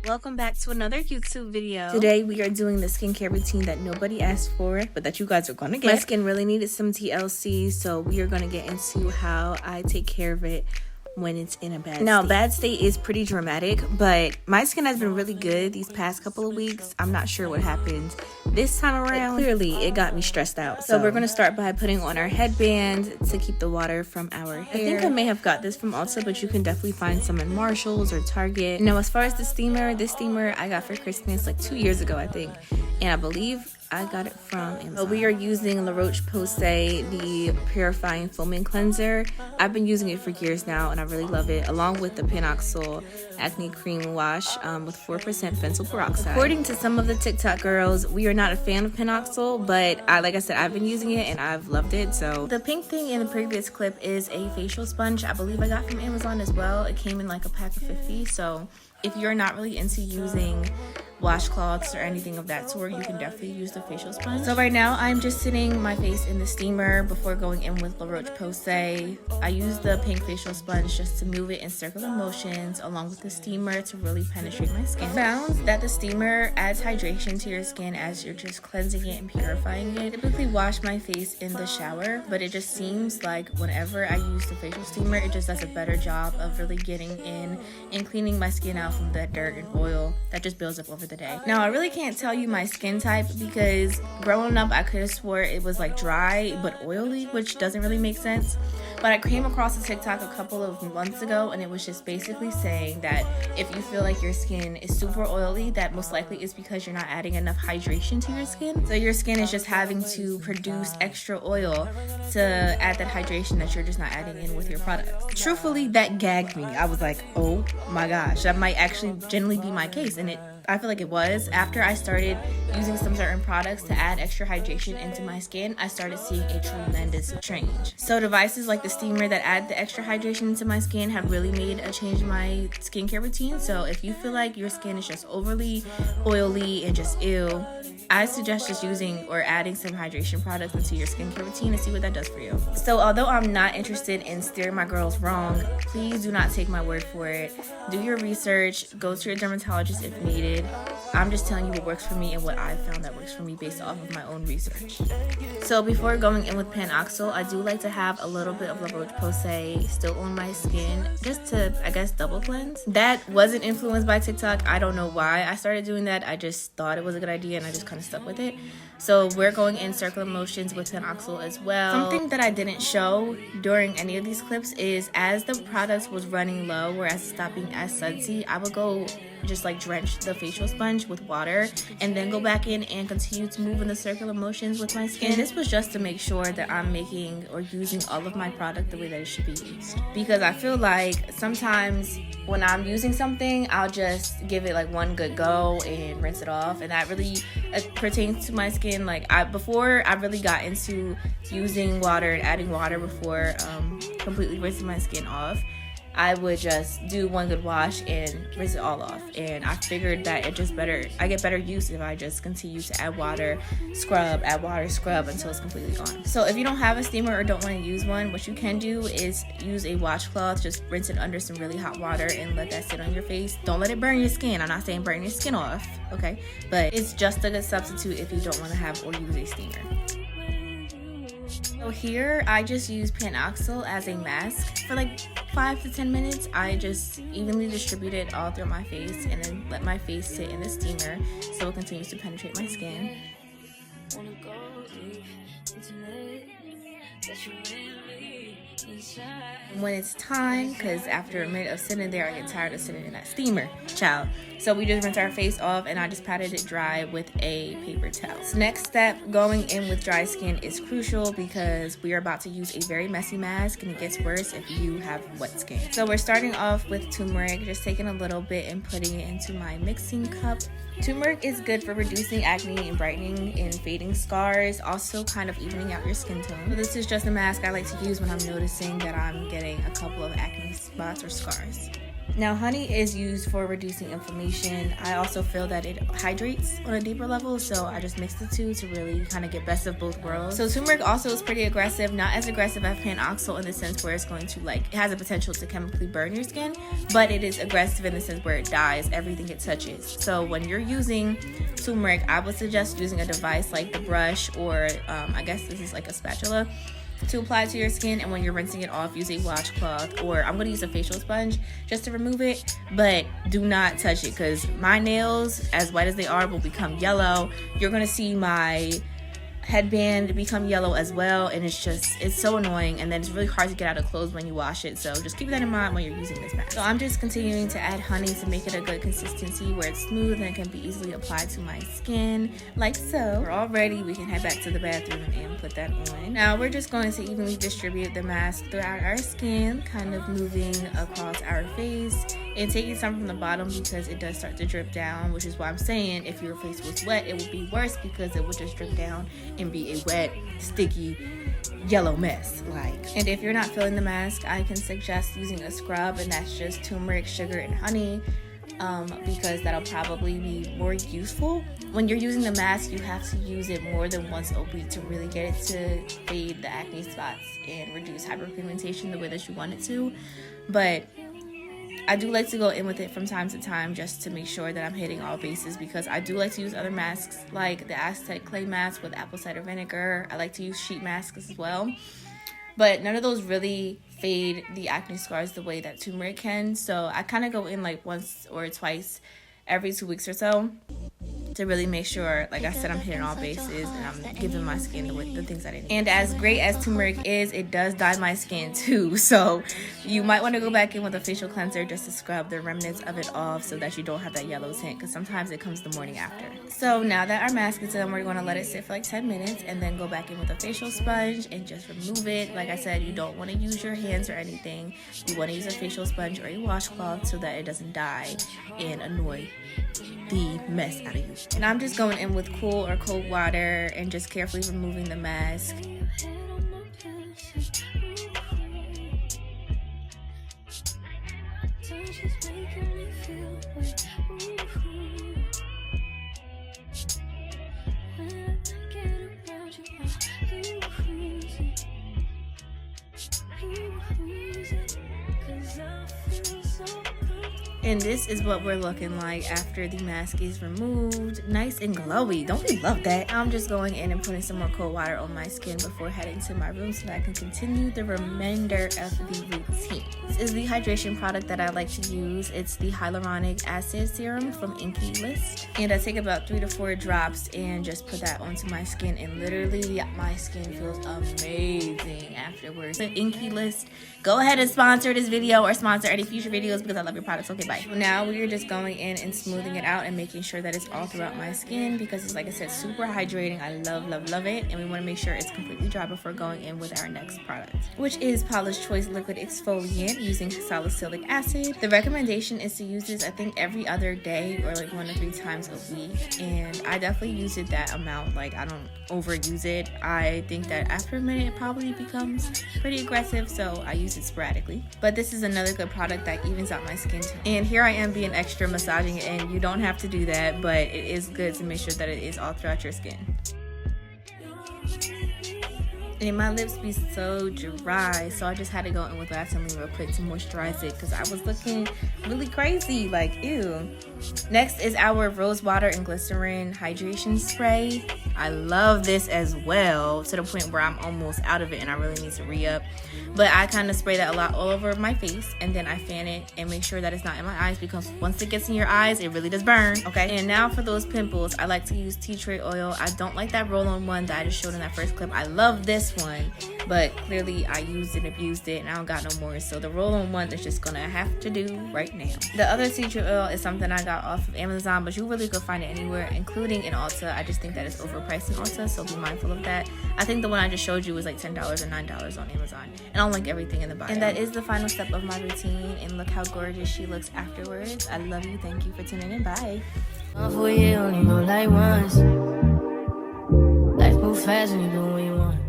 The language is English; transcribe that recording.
Welcome back to another YouTube video. Today we are doing the skincare routine that nobody asked for, but that you guys are gonna get. My skin really needed some TLC, so we are gonna get into how I take care of it when it's in a bad state. Now, bad state is pretty dramatic, but my skin has been really good these past couple of weeks. I'm not sure what happened this time around. But clearly, it got me stressed out. So we're gonna start by putting on our headband to keep the water from our hair. I think I may have got this from Ulta, but you can definitely find some in Marshalls or Target. Now, as far as this steamer I got for Christmas like 2 years ago, I think, and I believe I got it from Amazon. We are using Laroche Posay, the purifying foaming cleanser. I've been using it for years now and I really love it, along with the Panoxyl acne cream wash with 4% benzoyl peroxide. According to some of the TikTok girls, we are not a fan of Panoxyl, but like I said, I've been using it and I've loved it. So the pink thing in the previous clip is a facial sponge. I believe I got from Amazon as well. It came in like a pack of 50. So if you're not really into using washcloths or anything of that sort, you can definitely use the facial sponge. So right now I'm just sitting my face in the steamer before going in with Laroche Posay. I use the pink facial sponge just to move it in circular motions along with the steamer to really penetrate my skin. I found that the steamer adds hydration to your skin as you're just cleansing it and purifying it. I typically wash my face in the shower, but it just seems like whenever I use the facial steamer, it just does a better job of really getting in and cleaning my skin out from that dirt and oil that just builds up over the day. Now, I really can't tell you my skin type because growing up I could have swore it was like dry but oily, which doesn't really make sense. But I came across a TikTok a couple of months ago and it was just basically saying that if you feel like your skin is super oily, that most likely is because you're not adding enough hydration to your skin. So your skin is just having to produce extra oil to add that hydration that you're just not adding in with your products. Truthfully, that gagged me. I was like, oh my gosh, that might actually generally be my case, and I feel like it was. After I started using some certain products to add extra hydration into my skin, I started seeing a tremendous change. So devices like the steamer that add the extra hydration into my skin have really made a change in my skincare routine. So if you feel like your skin is just overly oily and just ew, I suggest just using or adding some hydration products into your skincare routine and see what that does for you. So although I'm not interested in steering my girls wrong, please do not take my word for it. Do your research, go to your dermatologist if needed. I'm just telling you what works for me and what I've found that works for me based off of my own research. So before going in with Panoxyl, I do like to have a little bit of Laroche Posay still on my skin just to, I guess, double cleanse. That wasn't influenced by TikTok. I don't know why I started doing that. I just thought it was a good idea and I just kind of stuck with it. So we're going in circular motions with Panoxyl as well. Something that I didn't show during any of these clips is as the product was running low or as it stopped being as sudsy, I would go just like drench the facial sponge with water and then go back in and continue to move in the circular motions with my skin. And this was just to make sure that I'm making or using all of my product the way that it should be used, because I feel like sometimes when I'm using something, I'll just give it like one good go and rinse it off, and that really pertains to my skin. Like before I really got into using water and adding water before completely rinsing my skin off, I would just do one good wash and rinse it all off. And I figured that I get better use if I just continue to add water, scrub until it's completely gone. So if you don't have a steamer or don't want to use one, what you can do is use a washcloth, just rinse it under some really hot water and let that sit on your face. Don't let it burn your skin. I'm not saying burn your skin off, okay? But it's just a good substitute if you don't want to have or use a steamer. So here I just use Panoxyl as a mask for like 5 to 10 minutes. I just evenly distribute it all through my face and then let my face sit in the steamer so it continues to penetrate my skin. When it's time, because after a minute of sitting there, I get tired of sitting in that steamer, child. So we just rinse our face off and I just patted it dry with a paper towel. So next step, going in with dry skin is crucial because we are about to use a very messy mask and it gets worse if you have wet skin. So we're starting off with turmeric, just taking a little bit and putting it into my mixing cup. Turmeric is good for reducing acne and brightening and fading scars, also kind of evening out your skin tone. So this is just a mask I like to use when I'm noticing that I'm getting a couple of acne spots or scars. Now, honey is used for reducing inflammation. I also feel that it hydrates on a deeper level, so I just mixed the two to really kind of get best of both worlds. So turmeric also is pretty aggressive, not as aggressive as Panoxyl in the sense where it's going to it has a potential to chemically burn your skin, but it is aggressive in the sense where it dyes everything it touches. So when you're using turmeric, I would suggest using a device like the brush, or I guess this is like a spatula, to apply to your skin. And when you're rinsing it off, use a washcloth, or I'm going to use a facial sponge just to remove it, but do not touch it, because my nails, as white as they are, will become yellow. You're going to see my headband become yellow as well, and it's so annoying, and then it's really hard to get out of clothes when you wash it. So just keep that in mind when you're using this mask. So I'm just continuing to add honey to make it a good consistency where it's smooth and it can be easily applied to my skin, like so. We're all ready. We can head back to the bathroom and put that on. Now we're just going to evenly distribute the mask throughout our skin, kind of moving across our face and taking some from the bottom, because it does start to drip down, which is why I'm saying if your face was wet, it would be worse, because it would just drip down and be a wet, sticky, yellow mess. And if you're not feeling the mask, I can suggest using a scrub, and that's just turmeric, sugar, and honey, because that'll probably be more useful. When you're using the mask, you have to use it more than once a week to really get it to fade the acne spots and reduce hyperpigmentation the way that you want it to. But I do like to go in with it from time to time just to make sure that I'm hitting all bases, because I do like to use other masks like the Aztec clay mask with apple cider vinegar. I like to use sheet masks as well, but none of those really fade the acne scars the way that turmeric can. So I kind of go in once or twice every 2 weeks or so to really make sure, like I said, I'm hitting all bases and I'm giving my skin the things that it needs. And as great as turmeric is, it does dye my skin too. So you might want to go back in with a facial cleanser just to scrub the remnants of it off so that you don't have that yellow tint, because sometimes it comes the morning after. So now that our mask is done, we're going to let it sit for 10 minutes and then go back in with a facial sponge and just remove it. Like I said, you don't want to use your hands or anything. You want to use a facial sponge or a washcloth so that it doesn't dye and annoy the mess out of you. And I'm just going in with cool or cold water and just carefully removing the mask. And this is what we're looking like after the mask is removed. Nice and glowy. Don't we love that? I'm just going in and putting some more cold water on my skin before heading to my room so that I can continue the remainder of the routine. This is the hydration product that I like to use. It's the hyaluronic acid serum from Inkey List. And I take about 3 to 4 drops and just put that onto my skin. And literally, my skin feels amazing afterwards. The Inkey List, go ahead and sponsor this video or sponsor any future videos because I love your products. Okay, bye. Now we are just going in and smoothing it out and making sure that it's all throughout my skin, because it's, like I said, super hydrating. I love it, and we want to make sure it's completely dry before going in with our next product, which is Paula's Choice Liquid Exfoliant using salicylic acid. The recommendation is to use this, I think, every other day or 1 to 3 times a week, and I definitely use it that amount. I don't overuse it. I think that after a minute it probably becomes pretty aggressive, so I use it sporadically. But this is another good product that evens out my skin tone. And here I am being extra massaging it, and you don't have to do that, but it is good to make sure that it is all throughout your skin. And my lips be so dry, so I just had to go in with Vaseline real quick to moisturize it, because I was looking really crazy, ew. Next is our rose water and glycerin hydration spray. I love this as well, to the point where I'm almost out of it and I really need to re-up. But I kind of spray that a lot all over my face, and then I fan it and make sure that it's not in my eyes, because once it gets in your eyes, it really does burn, okay? And now for those pimples, I like to use tea tree oil. I don't like that roll-on one that I just showed in that first clip. I love this one, but clearly I used it and abused it and I don't got no more, so the roll-on one is just gonna have to do right now. The other tea tree oil is something I got off of Amazon, but you really could find it anywhere, including in Ulta. I just think that it's overpriced in Ulta, so be mindful of that. I think the one I just showed you was $10 or $9 on Amazon, and I'll link everything in the bio. And that is the final step of my routine, and look how gorgeous she looks afterwards. I love you. Thank you for tuning in. Bye. For you, only go like once. Life move fast when you do what you want.